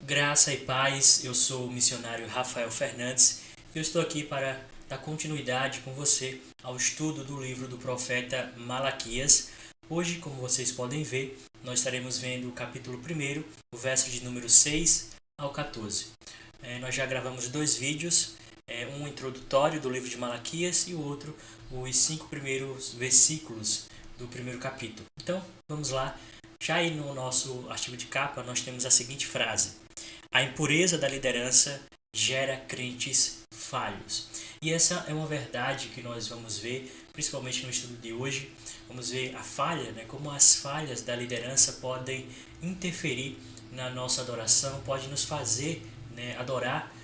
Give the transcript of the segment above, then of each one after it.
Graça e paz, eu sou o missionário Rafael Fernandes e eu estou aqui para dar continuidade com você ao estudo do livro do profeta Malaquias. Hoje, como vocês podem ver, nós estaremos vendo o capítulo 1, o verso de número 6 ao 14. Nós já gravamos dois vídeos, um introdutório do livro de Malaquias e o outro, os 5 primeiros versículos do primeiro capítulo. Então, vamos lá. Já aí no nosso artigo de capa, nós temos a seguinte frase: a impureza da liderança gera crentes falhos. E essa é uma verdade que nós vamos ver, principalmente no estudo de hoje. Vamos ver a falha, como as falhas da liderança podem interferir na nossa adoração, podem nos fazer adorar,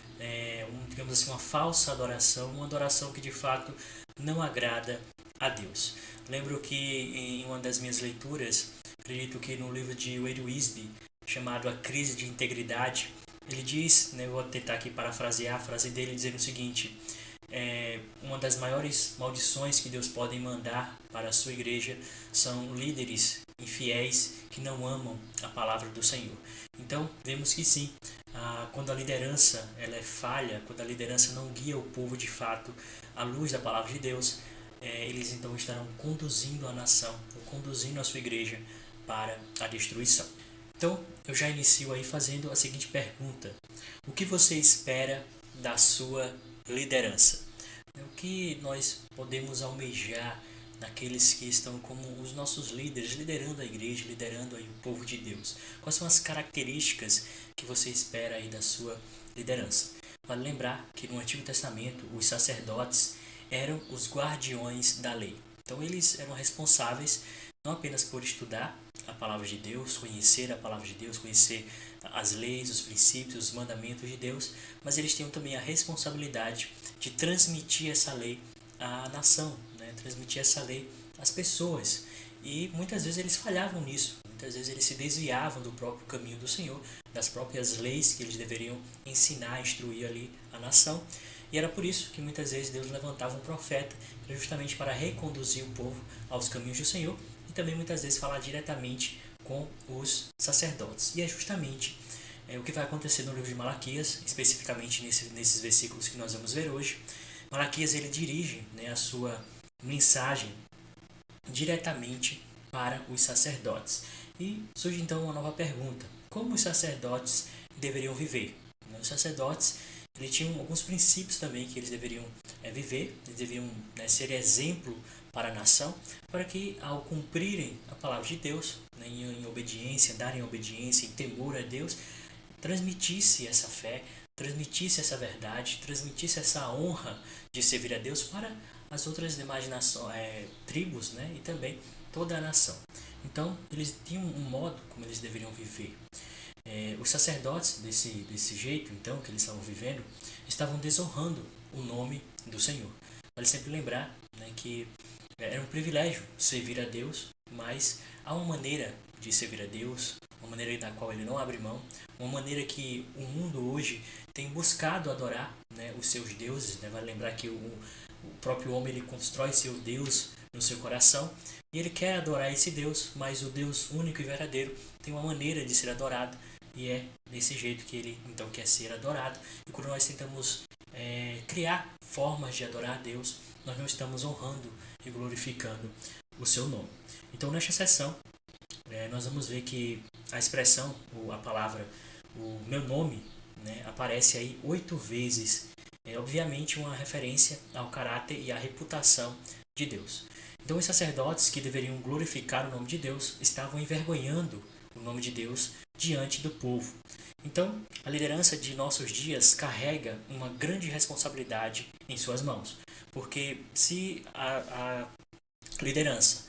digamos assim, uma falsa adoração, uma adoração que de fato não agrada a Deus. Lembro que em uma das minhas leituras, acredito que no livro de Wade Wisby, chamado A Crise de Integridade, ele diz, vou tentar aqui parafrasear a frase dele, dizendo o seguinte: uma das maiores maldições que Deus pode mandar para a sua igreja são líderes infiéis que não amam a palavra do Senhor. Então, vemos que sim, quando a liderança ela é falha, quando a liderança não guia o povo de fato à luz da palavra de Deus, eles então estarão conduzindo a nação, ou conduzindo a sua igreja para a destruição. Então, eu já inicio aí fazendo a seguinte pergunta: o que você espera da sua liderança? O que nós podemos almejar naqueles que estão como os nossos líderes, liderando a igreja, liderando aí o povo de Deus? Quais são as características que você espera aí da sua liderança? Vale lembrar que no Antigo Testamento, os sacerdotes eram os guardiões da lei. Então, eles eram responsáveis não apenas por estudar a palavra de Deus, conhecer a palavra de Deus, conhecer as leis, os princípios, os mandamentos de Deus, mas eles tinham também a responsabilidade de transmitir essa lei à nação, transmitir essa lei às pessoas. E muitas vezes eles falhavam nisso, muitas vezes eles se desviavam do próprio caminho do Senhor, das próprias leis que eles deveriam ensinar, instruir ali a nação. E era por isso que muitas vezes Deus levantava um profeta justamente para reconduzir o povo aos caminhos do Senhor, e também muitas vezes falar diretamente com os sacerdotes. E é justamente o que vai acontecer no livro de Malaquias, especificamente nesses versículos que nós vamos ver hoje. Malaquias ele dirige a sua mensagem diretamente para os sacerdotes. E surge então uma nova pergunta: como os sacerdotes deveriam viver? Os sacerdotes eles tinham alguns princípios também que eles deveriam viver, eles deveriam ser exemplo para a nação, para que ao cumprirem a palavra de Deus, em obediência, darem obediência, em temor a Deus, transmitisse essa fé, transmitisse essa verdade, transmitisse essa honra de servir a Deus para as outras demais tribos, e também toda a nação. Então, eles tinham um modo como eles deveriam viver. Os sacerdotes, desse jeito então que eles estavam vivendo, estavam desonrando o nome do Senhor. Vale sempre lembrar que era um privilégio servir a Deus, mas há uma maneira de servir a Deus, uma maneira da qual ele não abre mão, uma maneira que o mundo hoje tem buscado adorar os seus deuses. Vale lembrar que o próprio homem ele constrói seu Deus no seu coração e ele quer adorar esse Deus, mas o Deus único e verdadeiro tem uma maneira de ser adorado, e é desse jeito que ele então quer ser adorado. E quando nós tentamos criar formas de adorar a Deus, nós não estamos honrando e glorificando o seu nome. Então, nesta sessão, nós vamos ver que a expressão, ou a palavra, o meu nome, aparece aí 8 vezes. É obviamente uma referência ao caráter e à reputação de Deus. Então, os sacerdotes que deveriam glorificar o nome de Deus estavam envergonhando o nome de Deus diante do povo. Então, a liderança de nossos dias carrega uma grande responsabilidade em suas mãos, porque se a liderança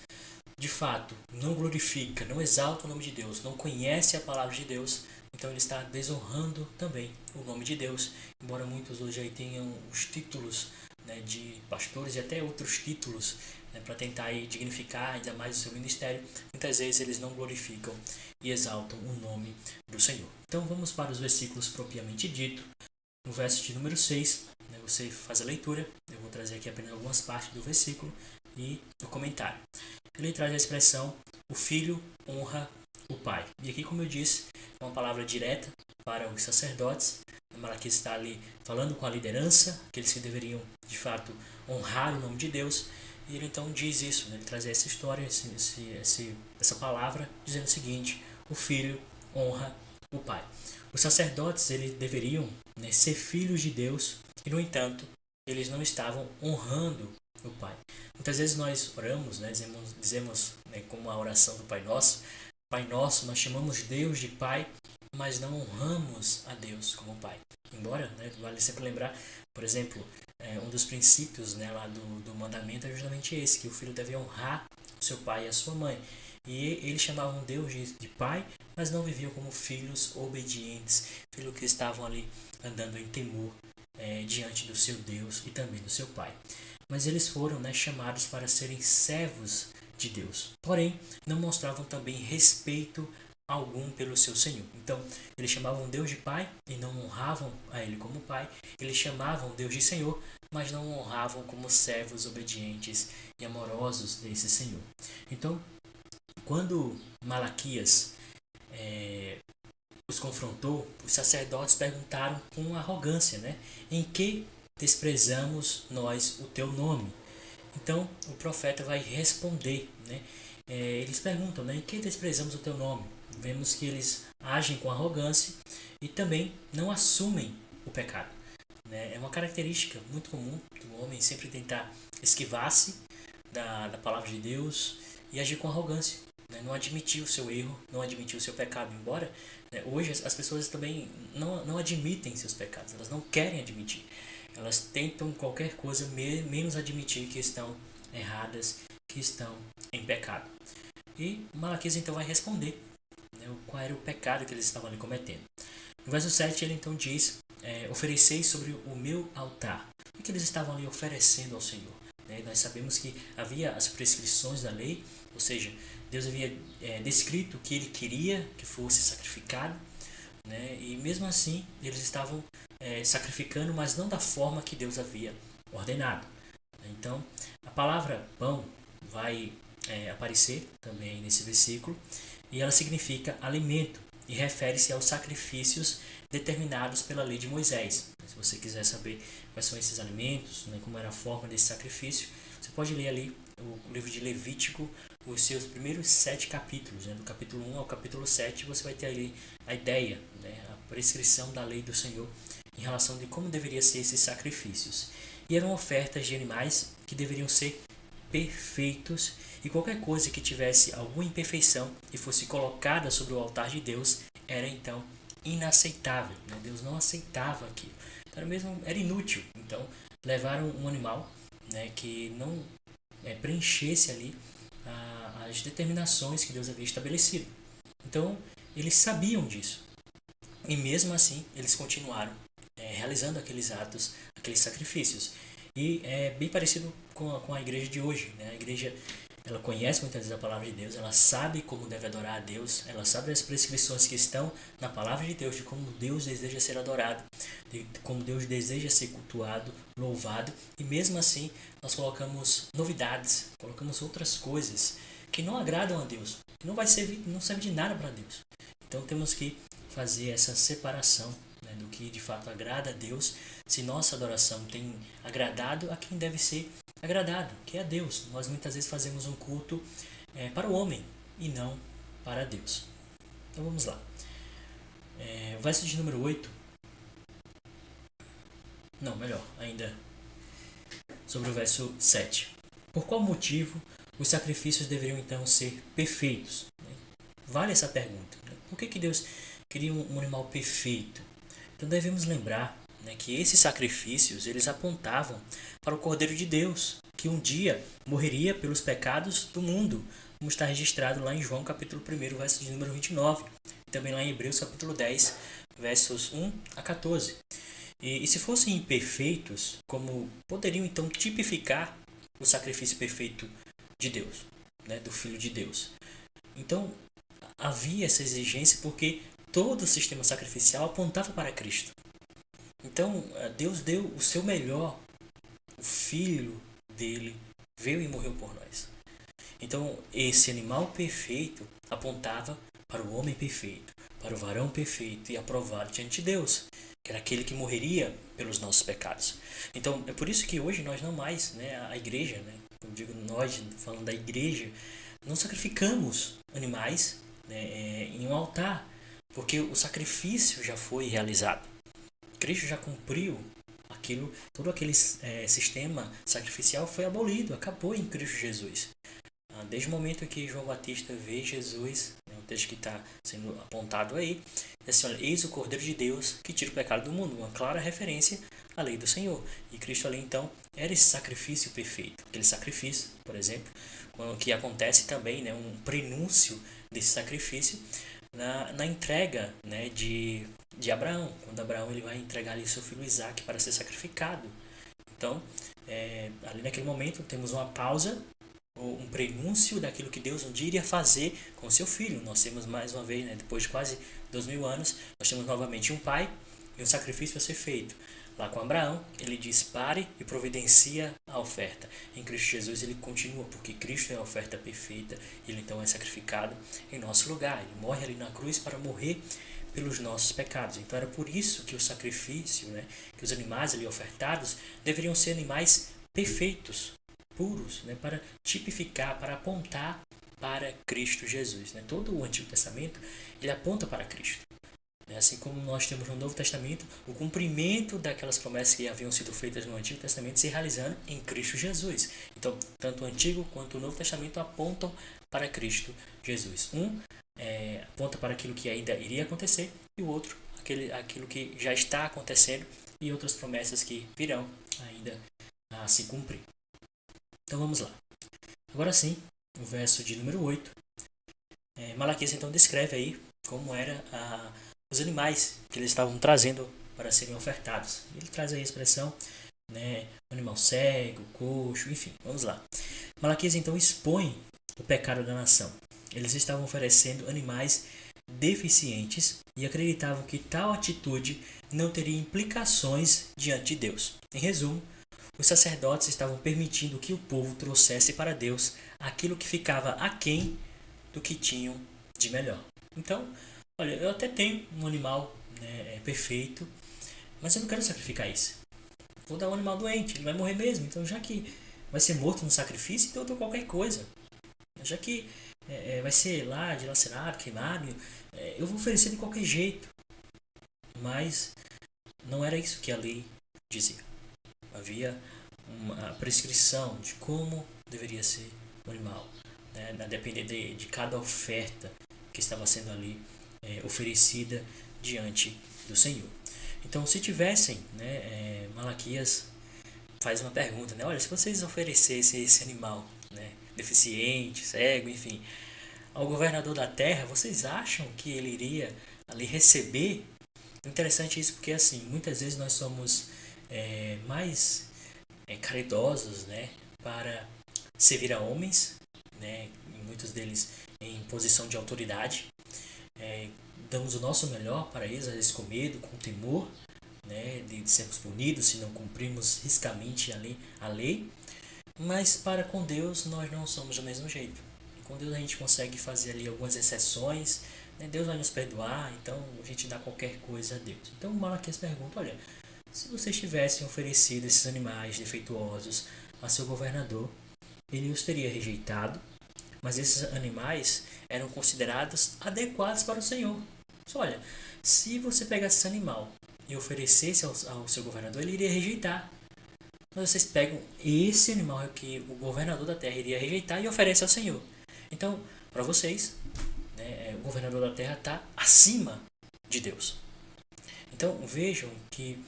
de fato não glorifica, não exalta o nome de Deus, não conhece a palavra de Deus, então ele está desonrando também o nome de Deus. Embora muitos hoje aí tenham os títulos de pastores e até outros títulos para tentar aí dignificar ainda mais o seu ministério, muitas vezes eles não glorificam e exaltam o nome do Senhor. Então vamos para os versículos propriamente dito. No verso de número 6, você faz a leitura, eu vou trazer aqui apenas algumas partes do versículo e o comentário. Ele traz a expressão: o filho honra o pai. E aqui, como eu disse, é uma palavra direta, para os sacerdotes. Malaquias está ali falando com a liderança, aqueles que deveriam de fato honrar o nome de Deus. E ele então diz isso, né? Ele traz essa história, essa palavra, dizendo o seguinte: o filho honra o pai. Os sacerdotes, eles deveriam, né, ser filhos de Deus, e no entanto eles não estavam honrando o pai. Muitas vezes nós oramos, né, dizemos né, como a oração do Pai Nosso: Pai Nosso, nós chamamos Deus de Pai, mas não honramos a Deus como Pai. Embora, né, vale sempre lembrar, por exemplo, um dos princípios, né, lá do mandamento é justamente esse, que o filho deve honrar o seu pai e a sua mãe. E eles chamavam Deus de pai, mas não viviam como filhos obedientes, filhos que estavam ali andando em temor diante do seu Deus e também do seu pai. Mas eles foram, né, chamados para serem servos de Deus. Porém, não mostravam também respeito algum pelo seu Senhor. Então, eles chamavam Deus de Pai e não honravam a Ele como Pai. Eles chamavam Deus de Senhor, mas não honravam como servos obedientes e amorosos desse Senhor. Então, quando Malaquias os confrontou, os sacerdotes perguntaram com arrogância, né? Em que desprezamos nós o teu nome? Então, o profeta vai responder, né? Eles perguntam, né? Em que desprezamos o teu nome? Vemos que eles agem com arrogância e também não assumem o pecado, né? É uma característica muito comum do homem sempre tentar esquivar-se da palavra de Deus e agir com arrogância, né? Não admitir o seu erro, não admitir o seu pecado. Embora, né, hoje as pessoas também não admitem seus pecados, elas não querem admitir. Elas tentam qualquer coisa menos admitir que estão erradas, que estão em pecado. E Malaquias então vai responder, né, qual era o pecado que eles estavam ali cometendo. No verso 7 ele então diz: ofereceis sobre o meu altar. O que eles estavam ali oferecendo ao Senhor? Nós sabemos que havia as prescrições da lei, ou seja, Deus havia descrito o que ele queria que fosse sacrificado, né? E mesmo assim eles estavam sacrificando, mas não da forma que Deus havia ordenado. Então, a palavra pão vai aparecer também nesse versículo, e ela significa alimento e refere-se aos sacrifícios determinados pela lei de Moisés. Se você quiser saber quais são esses alimentos, né, como era a forma desse sacrifício, você pode ler ali o livro de Levítico, os seus primeiros 7 capítulos, né, do capítulo 1 ao capítulo 7, você vai ter ali a ideia, né, a prescrição da lei do Senhor em relação de como deveriam ser esses sacrifícios. E eram ofertas de animais que deveriam ser perfeitos, e qualquer coisa que tivesse alguma imperfeição e fosse colocada sobre o altar de Deus era então inaceitável, né? Deus não aceitava aquilo, então era inútil. Então levaram um animal, né, que não preenchesse ali as determinações que Deus havia estabelecido. Então eles sabiam disso, e mesmo assim eles continuaram realizando aqueles atos, aqueles sacrifícios. E é bem parecido com a igreja de hoje, né? A igreja, ela conhece muitas vezes a palavra de Deus, ela sabe como deve adorar a Deus, ela sabe as prescrições que estão na palavra de Deus, de como Deus deseja ser adorado, de como Deus deseja ser cultuado, louvado, e mesmo assim nós colocamos novidades, colocamos outras coisas que não agradam a Deus, que não serve de nada para Deus. Então temos que fazer essa separação, né, do que de fato agrada a Deus. Se nossa adoração tem agradado a quem deve ser agradado, que é a Deus. Nós muitas vezes fazemos um culto para o homem e não para Deus. Então vamos lá. O verso de número 8. Não, melhor, ainda sobre o verso 7. Por qual motivo os sacrifícios deveriam então ser perfeitos? Vale essa pergunta, né? Por que Deus queria um animal perfeito? Então devemos lembrar, né, que esses sacrifícios eles apontavam para o Cordeiro de Deus, que um dia morreria pelos pecados do mundo, como está registrado lá em João capítulo 1, verso de número 29, e também lá em Hebreus capítulo 10, versos 1 a 14. E se fossem imperfeitos, como poderiam então tipificar o sacrifício perfeito de Deus, né, do Filho de Deus? Então havia essa exigência porque todo o sistema sacrificial apontava para Cristo. Então Deus deu o seu melhor, o Filho dele veio e morreu por nós. Então esse animal perfeito apontava para o homem perfeito, para o varão perfeito e aprovado diante de Deus, que era aquele que morreria pelos nossos pecados. Então, é por isso que hoje nós não mais, a igreja, eu digo nós, falando da igreja, não sacrificamos animais, em um altar, porque o sacrifício já foi realizado. Cristo já cumpriu aquilo, todo aquele sistema sacrificial foi abolido, acabou em Cristo Jesus. Desde o momento em que João Batista vê Jesus, o texto que está sendo apontado aí, é assim: olha, eis o Cordeiro de Deus que tira o pecado do mundo, uma clara referência à lei do Senhor. E Cristo ali então era esse sacrifício perfeito, aquele sacrifício, por exemplo, que acontece também, um prenúncio desse sacrifício na entrega, de Abraão, quando Abraão ele vai entregar ali seu filho Isaque para ser sacrificado. Então, ali naquele momento temos uma pausa, um prenúncio daquilo que Deus um dia iria fazer com seu filho. Nós temos mais uma vez, depois de quase 2000 anos, nós temos novamente um pai e um sacrifício a ser feito. Lá com Abraão, ele diz: pare e providencia a oferta. Em Cristo Jesus ele continua, porque Cristo é a oferta perfeita. Ele então é sacrificado em nosso lugar. Ele morre ali na cruz para morrer pelos nossos pecados. Então era por isso que o sacrifício, que os animais ali ofertados deveriam ser animais perfeitos, puros, para tipificar, para apontar para Cristo Jesus. Todo o Antigo Testamento ele aponta para Cristo. Assim como nós temos no Novo Testamento o cumprimento daquelas promessas que haviam sido feitas no Antigo Testamento se realizando em Cristo Jesus. Então, tanto o Antigo quanto o Novo Testamento apontam para Cristo Jesus. Um aponta para aquilo que ainda iria acontecer e o outro aquilo que já está acontecendo e outras promessas que virão ainda a se cumprir. Então vamos lá. Agora sim, o verso de número 8. Malaquias então descreve aí como era os animais que eles estavam trazendo para serem ofertados. Ele traz aí a expressão, animal cego, coxo, enfim, vamos lá. Malaquias então expõe o pecado da nação. Eles estavam oferecendo animais deficientes e acreditavam que tal atitude não teria implicações diante de Deus. Em resumo, os sacerdotes estavam permitindo que o povo trouxesse para Deus aquilo que ficava aquém do que tinham de melhor. Então, olha, eu até tenho um animal perfeito, mas eu não quero sacrificar isso. Vou dar um animal doente, ele vai morrer mesmo. Então, já que vai ser morto no sacrifício, então eu dou qualquer coisa. Já que vai ser lá dilacerado, queimado, eu vou oferecer de qualquer jeito. Mas não era isso que a lei dizia. Havia uma prescrição de como deveria ser o animal, a depender de cada oferta que estava sendo ali oferecida diante do Senhor. Então, se tivessem, Malaquias faz uma pergunta, olha, se vocês oferecessem esse animal, deficiente, cego, enfim, ao governador da terra, vocês acham que ele iria ali receber? Interessante isso, porque assim, muitas vezes nós somos mais caridosos, para servir a homens, e muitos deles em posição de autoridade. Damos o nosso melhor para eles, às vezes com medo, com temor, de sermos punidos se não cumprirmos riscamente a lei. Mas para com Deus nós não somos do mesmo jeito. Com Deus a gente consegue fazer ali algumas exceções, Deus vai nos perdoar, então a gente dá qualquer coisa a Deus. Então Malaquias pergunta, olha, se vocês tivessem oferecido esses animais defeituosos a seu governador, ele os teria rejeitado, mas esses animais eram considerados adequados para o Senhor. Só olha, se você pegasse esse animal e oferecesse ao seu governador, ele iria rejeitar. Mas vocês pegam esse animal que o governador da terra iria rejeitar e oferece ao Senhor. Então, para vocês, o governador da terra está acima de Deus. Então, vejam que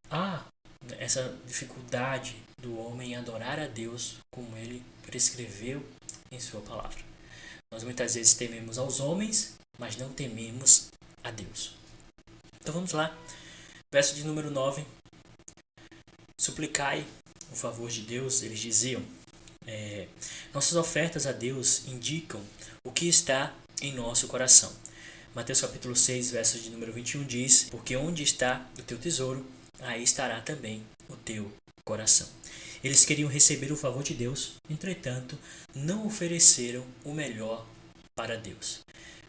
há essa dificuldade do homem em adorar a Deus como ele prescreveu em sua palavra. Nós muitas vezes tememos aos homens, mas não tememos a Deus. Então vamos lá. Verso de número 9. Suplicai o favor de Deus, eles diziam. Nossas ofertas a Deus indicam o que está em nosso coração. Mateus capítulo 6, verso de número 21 diz: porque onde está o teu tesouro, aí estará também o teu coração. Eles queriam receber o favor de Deus, entretanto, não ofereceram o melhor para Deus.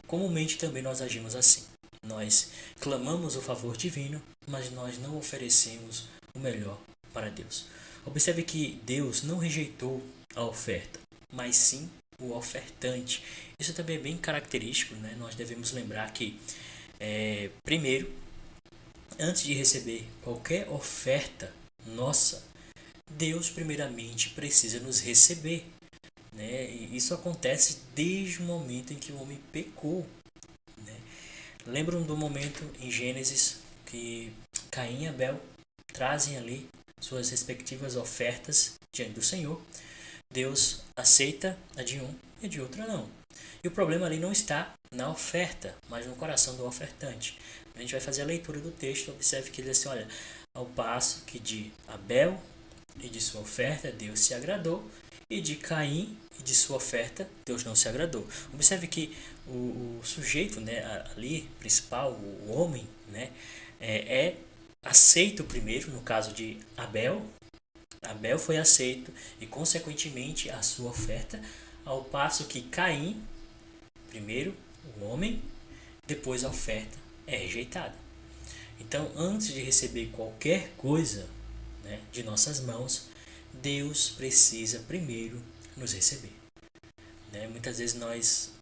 Comumente também nós agimos assim. Nós clamamos o favor divino, mas nós não oferecemos o melhor para Deus. Observe que Deus não rejeitou a oferta, mas sim o ofertante. Isso também é bem característico, né? Nós devemos lembrar que, primeiro, antes de receber qualquer oferta nossa, Deus primeiramente precisa nos receber, né? E isso acontece desde o momento em que o homem pecou, né? Lembram do momento em Gênesis que Caim e Abel trazem ali suas respectivas ofertas diante do Senhor. Deus aceita a de um e a de outra não. E o problema ali não está na oferta, mas no coração do ofertante. A gente vai fazer a leitura do texto, observe que ele diz assim, olha, ao passo que de Abel e de sua oferta Deus se agradou, e de Caim e de sua oferta Deus não se agradou. Observe que o sujeito, né, ali, principal, o homem, né, é aceito primeiro, no caso de Abel. Abel foi aceito e, consequentemente, a sua oferta, ao passo que Caim, primeiro o homem, depois a oferta é rejeitada. Então, antes de receber qualquer coisa, né, de nossas mãos, Deus precisa primeiro nos receber. Né? Muitas vezes nós,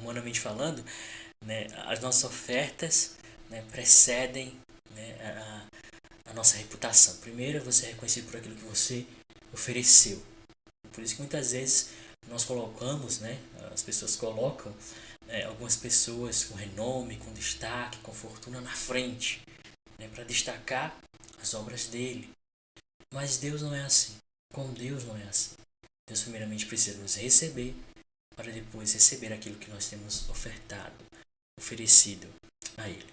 humanamente falando, né, as nossas ofertas, né, precedem, né, a nossa reputação. Primeiro você é reconhecido por aquilo que você ofereceu. Por isso que muitas vezes nós colocamos, né, as pessoas colocam algumas pessoas com renome, com destaque, com fortuna na frente, né, para destacar as obras dele. Mas Deus não é assim. Com Deus não é assim. Deus primeiramente precisa nos receber para depois receber aquilo que nós temos ofertado, oferecido a Ele.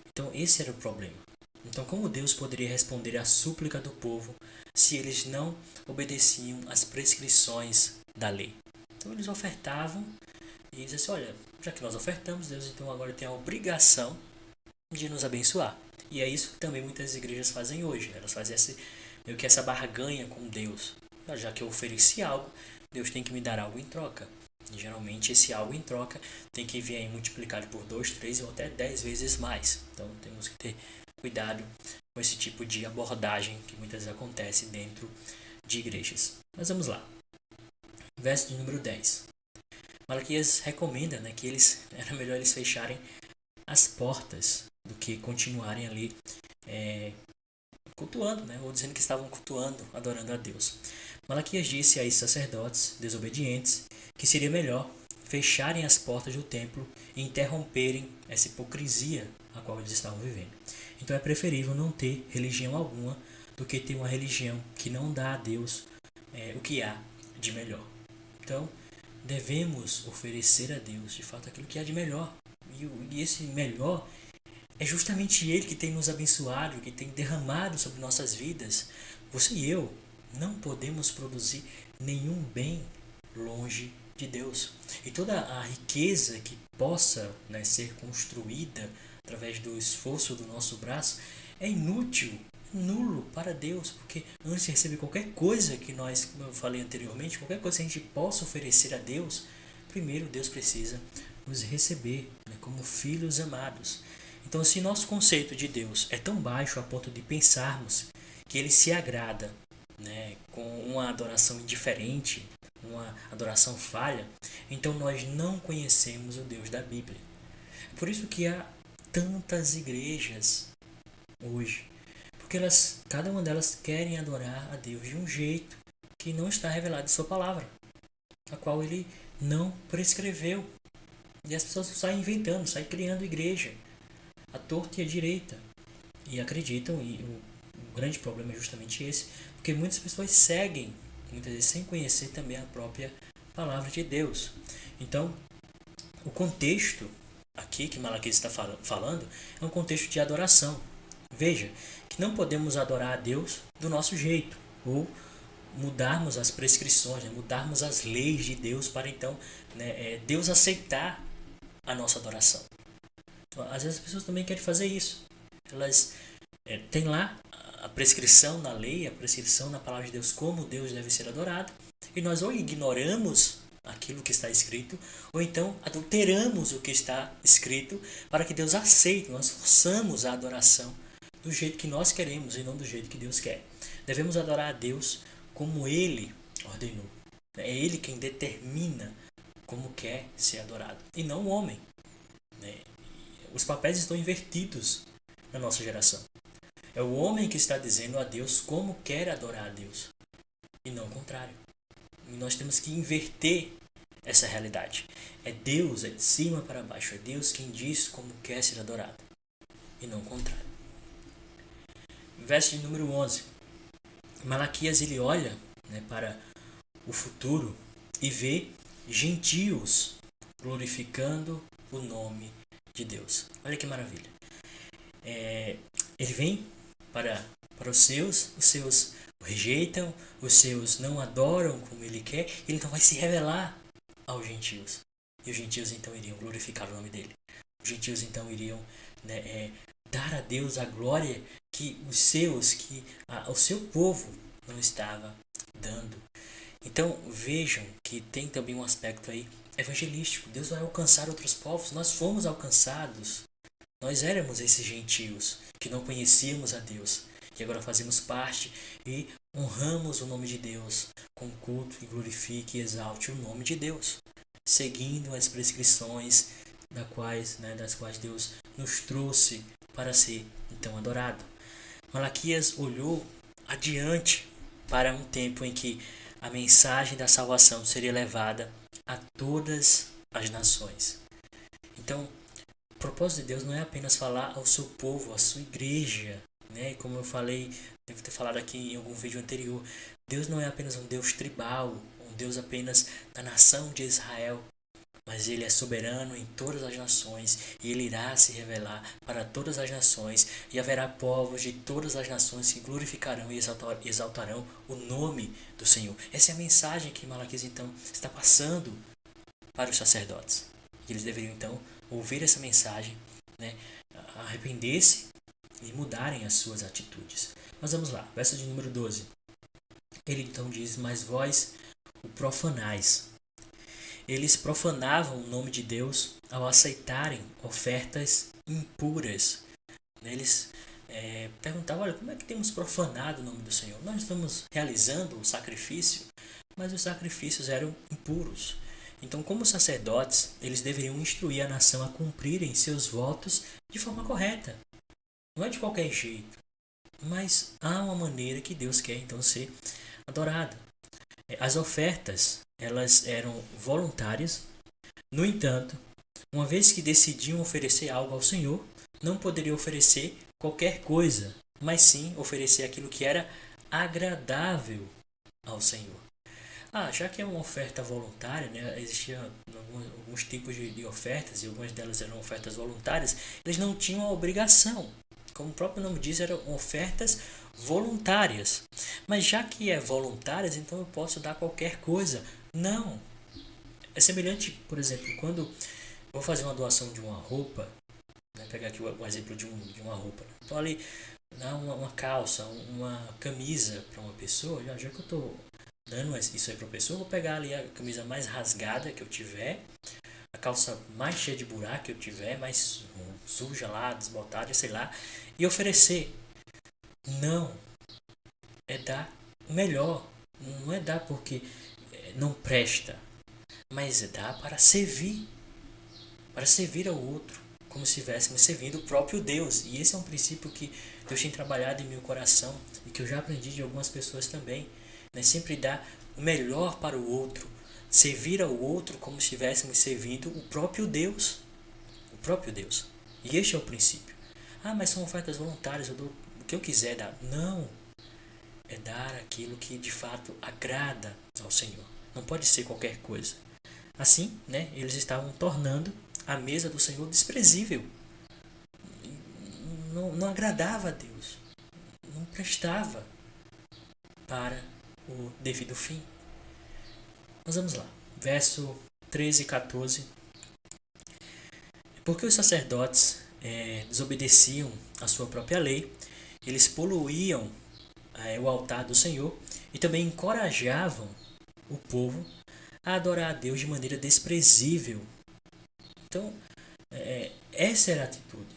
Então esse era o problema. Então como Deus poderia responder à súplica do povo se eles não obedeciam às prescrições da lei? Então eles ofertavam e diziam assim, olha, já que nós ofertamos, Deus então agora tem a obrigação de nos abençoar. E é isso que também muitas igrejas fazem hoje, né? Elas fazem meio que essa barganha com Deus. Já que eu ofereci algo, Deus tem que me dar algo em troca. E geralmente esse algo em troca tem que vir aí multiplicado por 2, 3 ou até 10 vezes mais. Então temos que ter cuidado com esse tipo de abordagem que muitas vezes acontece dentro de igrejas. Mas vamos lá. Verso de número 10. Malaquias recomenda, né, que era melhor eles fecharem as portas do que continuarem ali cultuando, né, ou dizendo que estavam cultuando, adorando a Deus. Malaquias disse a esses sacerdotes desobedientes que seria melhor fecharem as portas do templo e interromperem essa hipocrisia a qual eles estavam vivendo. Então é preferível não ter religião alguma do que ter uma religião que não dá a Deus o que há de melhor. Então devemos oferecer a Deus de fato aquilo que há de melhor. E esse melhor é justamente Ele que tem nos abençoado, que tem derramado sobre nossas vidas. Você e eu não podemos produzir nenhum bem longe de Deus. E toda a riqueza que possa, né, ser construída através do esforço do nosso braço é inútil, nulo para Deus, porque antes de receber qualquer coisa que nós, como eu falei anteriormente, qualquer coisa que a gente possa oferecer a Deus, primeiro Deus precisa nos receber, né, como filhos amados. Então, se nosso conceito de Deus é tão baixo a ponto de pensarmos que Ele se agrada, né, com uma adoração indiferente, uma adoração falha, então nós não conhecemos o Deus da Bíblia. Por isso que há tantas igrejas hoje, porque cada uma delas querem adorar a Deus de um jeito que não está revelado em sua palavra, a qual Ele não prescreveu. E as pessoas saem inventando, saem criando igreja à torta e à direita. E acreditam, e o grande problema é justamente esse, porque muitas pessoas seguem, muitas vezes sem conhecer também a própria palavra de Deus. Então, o contexto aqui que Malaquias está falando é um contexto de adoração. Veja, que não podemos adorar a Deus do nosso jeito, ou mudarmos as prescrições, né, mudarmos as leis de Deus para então, né, Deus aceitar a nossa adoração. Então, às vezes as pessoas também querem fazer isso. Elas têm lá a prescrição na lei, a prescrição na palavra de Deus, como Deus deve ser adorado, e nós ou ignoramos aquilo que está escrito, ou então adulteramos o que está escrito para que Deus aceite. Nós forçamos a adoração do jeito que nós queremos e não do jeito que Deus quer. Devemos adorar a Deus como Ele ordenou. É Ele quem determina como quer ser adorado, e não o homem. Os papéis estão invertidos na nossa geração. É o homem que está dizendo a Deus como quer adorar a Deus, e não o contrário. E nós temos que inverter essa realidade. É Deus, é de cima para baixo. É Deus quem diz como quer ser adorado, e não o contrário. Verso de número 11. Malaquias ele olha, para o futuro e vê gentios glorificando o nome de Deus. Olha que maravilha. Ele vem para os seus o rejeitam, os seus não adoram como ele quer, ele então vai se revelar aos gentios. E os gentios então iriam glorificar o nome dele. Os gentios então iriam dar a Deus a glória que o seu povo não estava dando. Então vejam que tem também um aspecto aí evangelístico. Deus vai alcançar outros povos. Nós fomos alcançados. Nós éramos esses gentios que não conhecíamos a Deus. E agora fazemos parte e honramos o nome de Deus com culto que glorifique e exalte o nome de Deus, seguindo as prescrições das quais Deus nos trouxe para ser então adorado. Malaquias olhou adiante para um tempo em que a mensagem da salvação seria levada a todas as nações. Então, o propósito de Deus não é apenas falar ao seu povo, à sua igreja, Como eu falei, devo ter falado aqui em algum vídeo anterior, Deus não é apenas um Deus tribal, um Deus apenas da nação de Israel, mas Ele é soberano em todas as nações e Ele irá se revelar para todas as nações, e haverá povos de todas as nações que glorificarão e exaltarão o nome do Senhor. Essa é a mensagem que Malaquias então está passando para os sacerdotes. Eles deveriam então ouvir essa mensagem, arrepender-se e mudarem as suas atitudes. Mas vamos lá, verso de número 12. Ele então diz: mas vós o profanais. Eles profanavam o nome de Deus ao aceitarem ofertas impuras. Eles perguntavam: olha, como é que temos profanado o nome do Senhor? Nós estamos realizando o sacrifício, mas os sacrifícios eram impuros. Então, como sacerdotes, eles deveriam instruir a nação a cumprirem seus votos de forma correta. Não é de qualquer jeito, mas há uma maneira que Deus quer então ser adorado. As ofertas, elas eram voluntárias. No entanto, uma vez que decidiam oferecer algo ao Senhor, não poderiam oferecer qualquer coisa, mas sim oferecer aquilo que era agradável ao Senhor. Já que é uma oferta voluntária, existiam alguns tipos de ofertas, e algumas delas eram ofertas voluntárias, eles não tinham a obrigação. Como o próprio nome diz, eram ofertas voluntárias. Mas já que é voluntárias, então eu posso dar qualquer coisa. Não. É semelhante, por exemplo, quando eu vou fazer uma doação de uma roupa, pegar aqui um exemplo de uma roupa. Então ali, dar uma calça, uma camisa para uma pessoa, já que eu estou dando isso aí para a pessoa, eu vou pegar ali a camisa mais rasgada que eu tiver, a calça mais cheia de buraco que eu tiver, mais suja lá, desbotada, sei lá, e oferecer. Não. É dar o melhor. Não é dar porque não presta, mas é dar para servir ao outro, como se estivéssemos servindo o próprio Deus. E esse é um princípio que Deus tem trabalhado em meu coração e que eu já aprendi de algumas pessoas também. Sempre dar o melhor para o outro, servir ao outro como se estivéssemos servindo o próprio Deus. O próprio Deus. E este é o princípio. Mas são ofertas voluntárias, eu dou o que eu quiser dar. Não. É dar aquilo que de fato agrada ao Senhor. Não pode ser qualquer coisa. Assim, eles estavam tornando a mesa do Senhor desprezível. Não agradava a Deus. Não prestava para o devido fim. Mas vamos lá. Verso 13 e 14. Porque os sacerdotes desobedeciam a sua própria lei, eles poluíam o altar do Senhor e também encorajavam o povo a adorar a Deus de maneira desprezível. Então, essa era a atitude.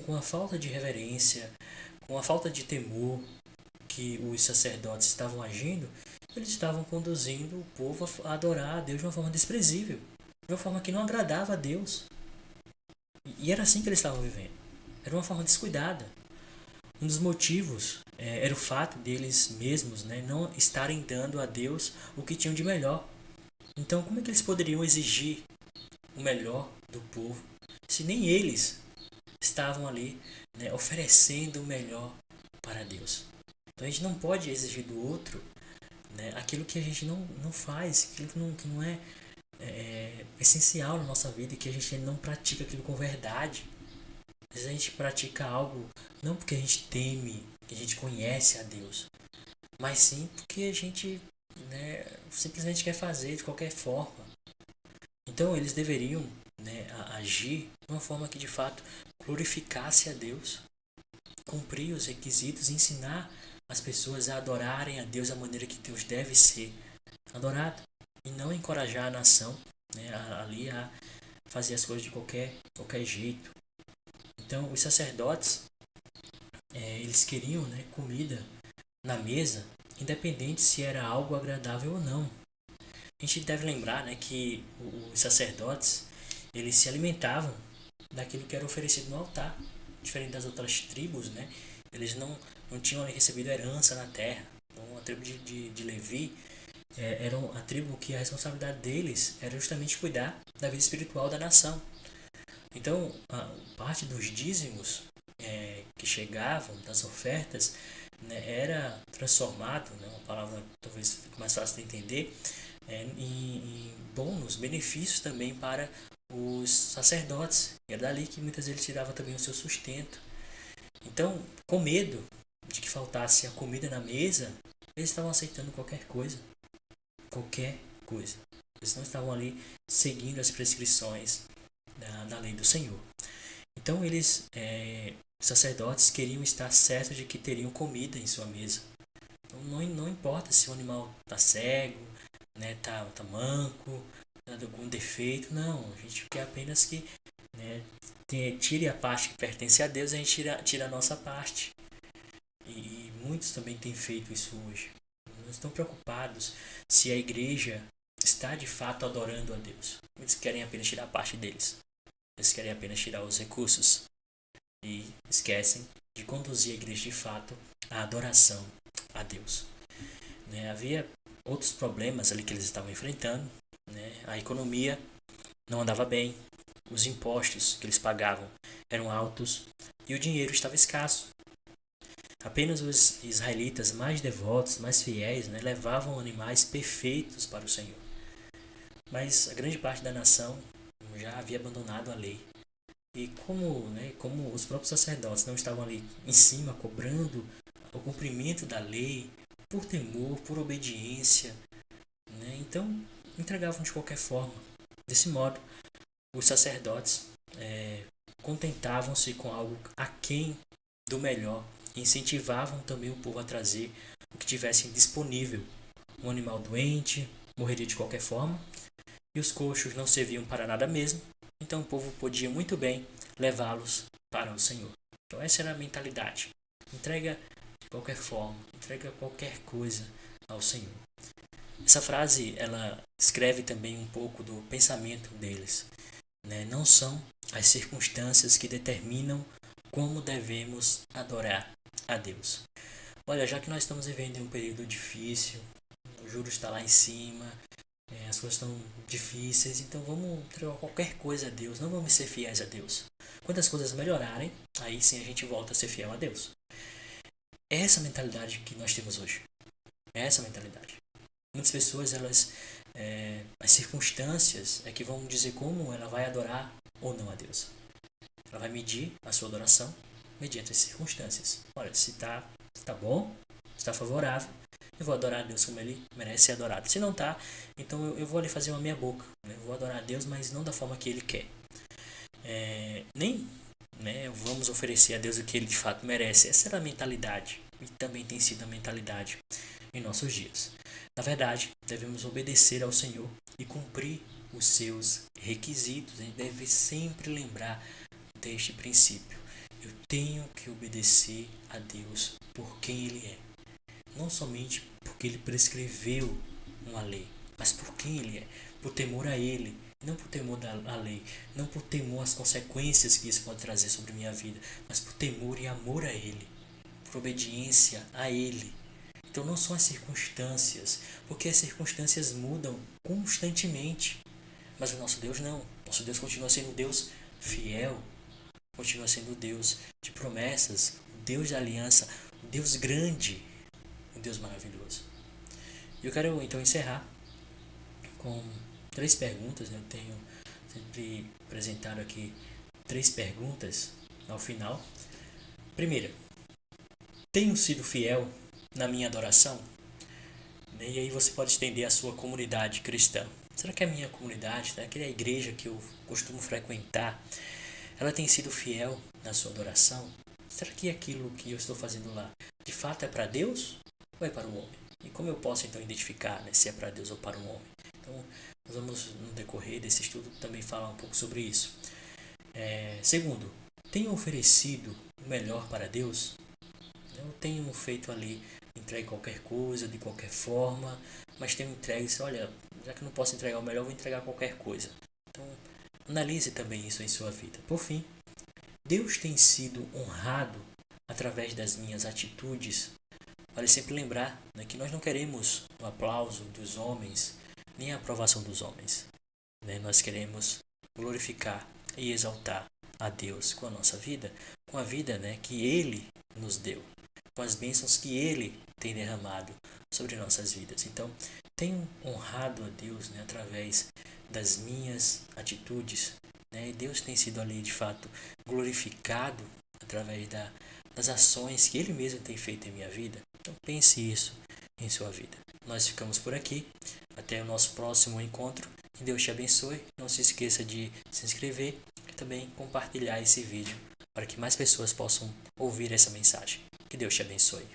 Com a falta de reverência, com a falta de temor que os sacerdotes estavam agindo, eles estavam conduzindo o povo a adorar a Deus de uma forma desprezível, de uma forma que não agradava a Deus. E era assim que eles estavam vivendo. Era uma forma descuidada. Um dos motivos era o fato deles mesmos, né, não estarem dando a Deus o que tinham de melhor. Então, como é que eles poderiam exigir o melhor do povo se nem eles estavam ali, né, oferecendo o melhor para Deus? Então, a gente não pode exigir do outro, né, aquilo que a gente não faz, aquilo que não é essencial na nossa vida e que a gente não pratica aquilo com verdade. Às vezes a gente pratica algo não porque a gente teme, que a gente conhece a Deus, mas sim porque a gente, né, simplesmente quer fazer de qualquer forma. Então eles deveriam, né, agir de uma forma que de fato glorificasse a Deus, cumprir os requisitos, ensinar as pessoas a adorarem a Deus da maneira que Deus deve ser adorado, e não encorajar a nação, né, ali a fazer as coisas de qualquer jeito. Então os sacerdotes, eles queriam, né, comida na mesa, independente se era algo agradável ou não. A gente deve lembrar, né, que os sacerdotes, eles se alimentavam daquilo que era oferecido no altar. Diferente das outras tribos, né, eles não tinham recebido herança na terra. Então a tribo de Levi era a tribo que a responsabilidade deles era justamente cuidar da vida espiritual da nação. Então, a parte dos dízimos que chegavam, das ofertas, né, era transformado, né, uma palavra talvez fique mais fácil de entender, em bônus, benefícios também para os sacerdotes. Era dali que muitas vezes tiravam também o seu sustento. Então, com medo de que faltasse a comida na mesa, eles estavam aceitando qualquer coisa. Qualquer coisa. Eles não estavam ali seguindo as prescrições da lei do Senhor. Então eles, sacerdotes, queriam estar certos de que teriam comida em sua mesa. Então, não importa se o animal está cego, né, tá manco, tá com algum defeito, não. A gente quer apenas que, né, tire a parte que pertence a Deus, a gente tira a nossa parte. E muitos também têm feito isso hoje. Não estão preocupados se a igreja está de fato adorando a Deus. Eles querem apenas tirar a parte deles. Eles querem apenas tirar os recursos. E esquecem de conduzir a igreja de fato à adoração a Deus. Né? Havia outros problemas ali que eles estavam enfrentando. Né? A economia não andava bem. Os impostos que eles pagavam eram altos. E o dinheiro estava escasso. Apenas os israelitas mais devotos, mais fiéis, né, levavam animais perfeitos para o Senhor. Mas a grande parte da nação já havia abandonado a lei. E como os próprios sacerdotes não estavam ali em cima cobrando o cumprimento da lei, por temor, por obediência, né, então entregavam de qualquer forma. Desse modo, os sacerdotes contentavam-se com algo aquém do melhor, e incentivavam também o povo a trazer o que tivessem disponível. Um animal doente morreria de qualquer forma, e os coxos não serviam para nada mesmo, então o povo podia muito bem levá-los para o Senhor. Então essa era a mentalidade. Entrega de qualquer forma, entrega qualquer coisa ao Senhor. Essa frase, ela escreve também um pouco do pensamento deles. Né? Não são as circunstâncias que determinam como devemos adorar a Deus. Olha, já que nós estamos vivendo em um período difícil, o juros está lá em cima, as coisas estão difíceis, então vamos entregar qualquer coisa a Deus, não vamos ser fiéis a Deus. Quando as coisas melhorarem, aí sim a gente volta a ser fiel a Deus. É essa mentalidade que nós temos hoje. É essa mentalidade. Muitas pessoas, as circunstâncias é que vão dizer como ela vai adorar ou não a Deus. Ela vai medir a sua adoração mediante as circunstâncias. Olha, se está bom, se está favorável, eu vou adorar a Deus como Ele merece ser adorado. Se não está, então eu vou ali fazer uma meia boca. Né? Eu vou adorar a Deus, mas não da forma que Ele quer. Nem vamos oferecer a Deus o que Ele de fato merece. Essa era a mentalidade. E também tem sido a mentalidade em nossos dias. Na verdade, devemos obedecer ao Senhor e cumprir os seus requisitos. A gente deve sempre lembrar deste princípio. Eu tenho que obedecer a Deus por quem Ele é. Não somente porque Ele prescreveu uma lei, mas por quem Ele é. Por temor a Ele, não por temor à lei, não por temor às consequências que isso pode trazer sobre minha vida, mas por temor e amor a Ele, por obediência a Ele. Então não são as circunstâncias, porque as circunstâncias mudam constantemente. Mas o nosso Deus não. Nosso Deus continua sendo um Deus fiel, continua sendo o Deus de promessas, o Deus da aliança, o Deus grande, um Deus maravilhoso. E eu quero então encerrar com 3 perguntas. Eu tenho sempre apresentado aqui 3 perguntas ao final. Primeira, tenho sido fiel na minha adoração? E aí você pode estender a sua comunidade cristã. Será que a minha comunidade, será que a igreja que eu costumo frequentar, ela tem sido fiel na sua adoração? Será que aquilo que eu estou fazendo lá, de fato é para Deus ou é para o homem? E como eu posso então identificar, né, se é para Deus ou para um homem? Então, nós vamos no decorrer desse estudo também falar um pouco sobre isso. Segundo, tenho oferecido o melhor para Deus? Eu tenho feito ali, entregue qualquer coisa, de qualquer forma, mas tenho entregue, olha, já que eu não posso entregar o melhor, eu vou entregar qualquer coisa. Então, analise também isso em sua vida. Por fim, Deus tem sido honrado através das minhas atitudes. Vale sempre lembrar, né, que nós não queremos o aplauso dos homens, nem a aprovação dos homens. Né? Nós queremos glorificar e exaltar a Deus com a nossa vida, com a vida, né, que Ele nos deu, com as bênçãos que Ele tem derramado sobre nossas vidas. Então, tenho honrado a Deus, né, através das minhas atitudes. Né? E Deus tem sido ali, de fato, glorificado através das ações que Ele mesmo tem feito em minha vida. Então, pense isso em sua vida. Nós ficamos por aqui. Até o nosso próximo encontro. Que Deus te abençoe. Não se esqueça de se inscrever e também compartilhar esse vídeo para que mais pessoas possam ouvir essa mensagem. Que Deus te abençoe.